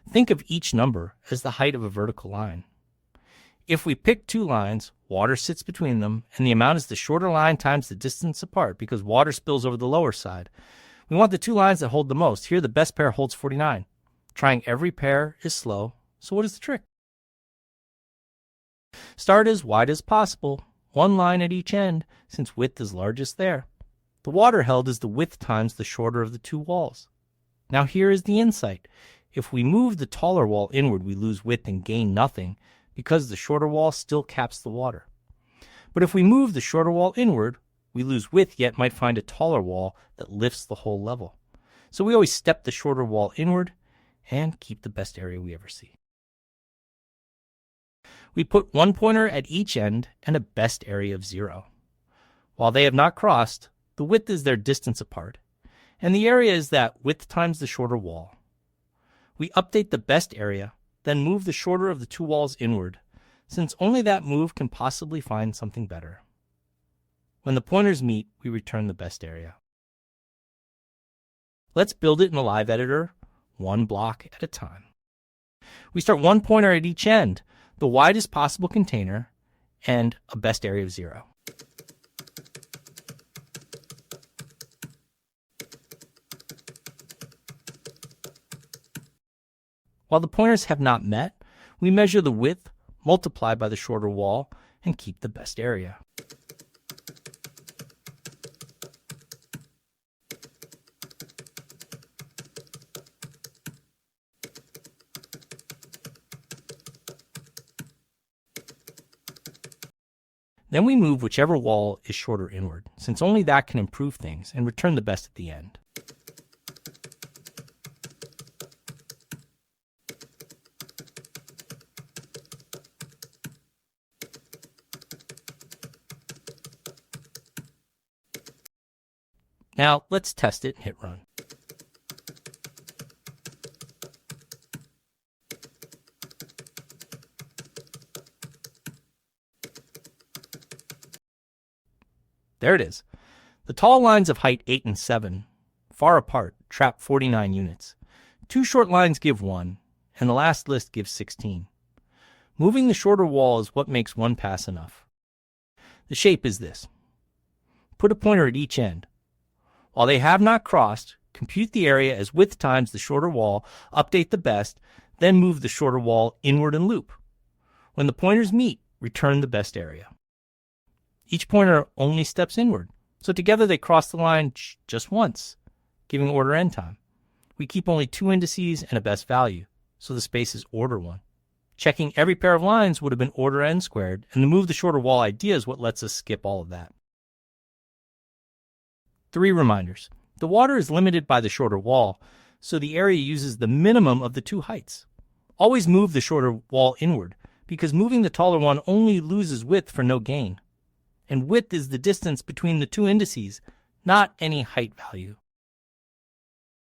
Think of each number as the height of a vertical line. If we pick two lines, water sits between them, and the amount is the shorter line times the distance apart because water spills over the lower side. We want the two lines that hold the most. Here, the best pair holds 49. Trying every pair is slow, so what is the trick? Start as wide as possible, one line at each end, since width is largest there. The water held is the width times the shorter of the two walls. Now here is the insight. If we move the taller wall inward, we lose width and gain nothing, because the shorter wall still caps the water. But if we move the shorter wall inward, we lose width yet might find a taller wall that lifts the whole level. So we always step the shorter wall inward and keep the best area we ever see. We put one pointer at each end and a best area of 0. While they have not crossed, the width is their distance apart, and the area is that width times the shorter wall. We update the best area, then move the shorter of the two walls inward, since only that move can possibly find something better. When the pointers meet, we return the best area. Let's build it in the live editor, one block at a time. We start one pointer at each end, the widest possible container, and a best area of 0. While the pointers have not met, we measure the width, multiply by the shorter wall, and keep the best area. Then we move whichever wall is shorter inward, since only that can improve things, and return the best at the end. Now let's test it and hit run. There it is. The tall lines of height 8 and 7, far apart, trap 49 units. Two short lines give 1, and the last list gives 16. Moving the shorter wall is what makes one pass enough. The shape is this. Put a pointer at each end. While they have not crossed, compute the area as width times the shorter wall, update the best, then move the shorter wall inward and loop. When the pointers meet, return the best area. Each pointer only steps inward, so together they cross the line just once, giving order end time. We keep only 2 indices and a best value, so the space is order 1. Checking every pair of lines would have been order n squared, and the move the shorter wall idea is what lets us skip all of that. 3 reminders. The water is limited by the shorter wall, so the area uses the minimum of the two heights. Always move the shorter wall inward, because moving the taller one only loses width for no gain. And width is the distance between the two indices, not any height value.